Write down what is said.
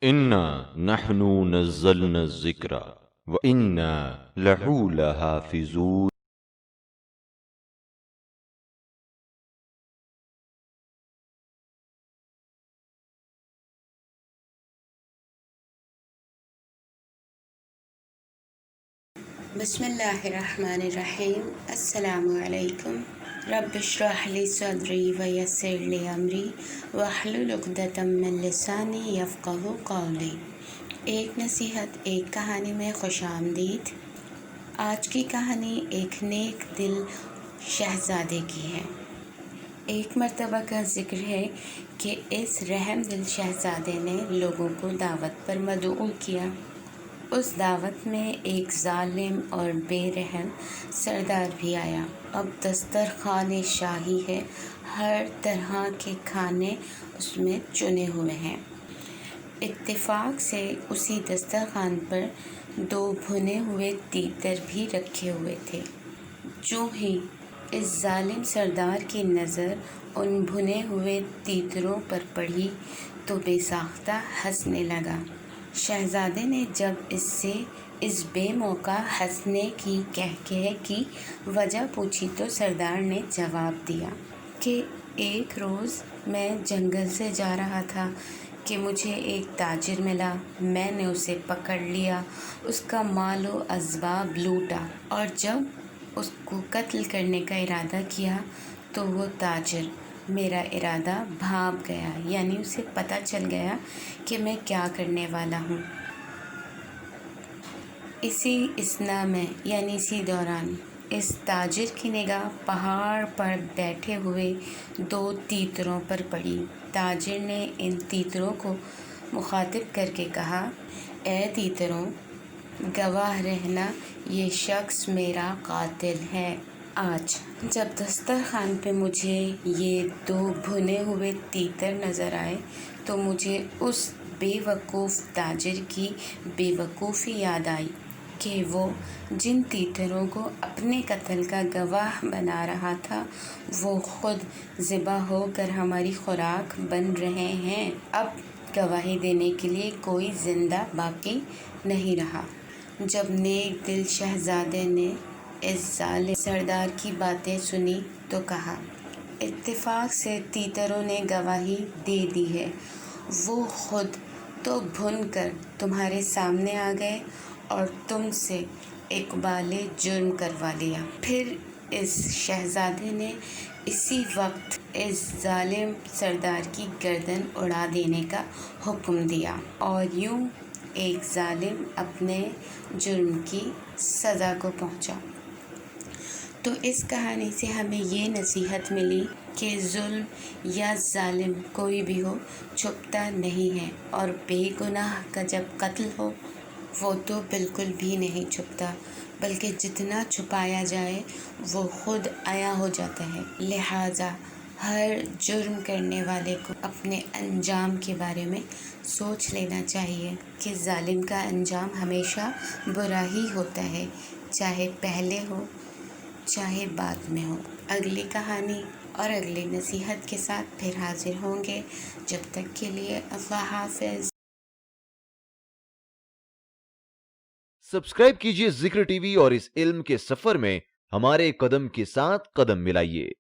इन्ना नहनु नज़्ज़लना ज़िक्रा व इन्ना लहू लहाफ़िज़ून। बिस्मिल्लाहिर्रहमानिर्रहीम। अस्सलामु अलैकुम। रब्बि इश्रह ली सदरी व यस्सिर ली अमरी वहलुल उक़दतम मिन लिसानी यफ़क़हू क़ौली। एक नसीहत एक कहानी में खुशामदीद। आज की कहानी एक नेक दिल शहज़ादे की है। एक मर्तबा का ज़िक्र है कि इस रहम दिल शहज़ादे ने लोगों को दावत पर मदऊ किया। उस दावत में एक ज़ालिम और बेरहम सरदार भी आया। अब दस्तरख़्वान शाही है, हर तरह के खाने उसमें चुने हुए हैं। इत्तेफाक से उसी दस्तरख़्वान पर 2 भुने हुए तीतर भी रखे हुए थे। जो ही इस ज़ालिम सरदार की नज़र उन भुने हुए तीतरों पर पड़ी तो बेसाख्ता हंसने लगा। शहज़ादे ने जब इससे इस बेमौका हंसने की कह की वजह पूछी तो सरदार ने जवाब दिया कि एक रोज़ मैं जंगल से जा रहा था कि मुझे एक ताजिर मिला। मैंने उसे पकड़ लिया, उसका मालो असबाब लूटा और जब उसको कत्ल करने का इरादा किया तो वो ताजिर मेरा इरादा भांप गया, यानी उसे पता चल गया कि मैं क्या करने वाला हूँ। इसी इसना में यानी इसी दौरान इस ताजिर की निगाह पहाड़ पर बैठे हुए 2 तीतरों पर पड़ी। ताजिर ने इन तीतरों को मुखातिब करके कहा, ए तीतरों, गवाह रहना, ये शख्स मेरा कातिल है। आज जब दस्तरखान पे मुझे ये 2 भुने हुए तीतर नज़र आए तो मुझे उस बेवकूफ़ ताजिर की बेवकूफ़ी याद आई कि वो जिन तीतरों को अपने कत्ल का गवाह बना रहा था वो खुद ज़िबा होकर हमारी खुराक बन रहे हैं। अब गवाही देने के लिए कोई ज़िंदा बाकी नहीं रहा। जब नेक दिल शहज़ादे ने इस ज़ालिम सरदार की बातें सुनी तो कहा, इत्तेफाक से तीतरों ने गवाही दे दी है। वो खुद तो भुन कर तुम्हारे सामने आ गए और तुमसे इक़बाले जुर्म करवा लिया। फिर इस शहज़ादे ने इसी वक्त इस ज़ालिम सरदार की गर्दन उड़ा देने का हुक्म दिया और यूं एक ज़ालिम अपने जुर्म की सज़ा को पहुंचा। तो इस कहानी से हमें ये नसीहत मिली कि जुल्म या ज़ालिम कोई भी हो छुपता नहीं है और बेगुनाह का जब कत्ल हो वो तो बिल्कुल भी नहीं छुपता, बल्कि जितना छुपाया जाए वो खुद आया हो जाता है। लिहाजा हर जुर्म करने वाले को अपने अंजाम के बारे में सोच लेना चाहिए कि ज़ालिम का अंजाम हमेशा बुरा ही होता है, चाहे पहले हो चाहे बाद में हो। अगली कहानी और अगली नसीहत के साथ फिर हाजिर होंगे। जब तक के लिए अल्लाह हाफ़िज़। सब्सक्राइब कीजिए जिक्र टीवी और इस इल्म के सफर में हमारे कदम के साथ कदम मिलाइए।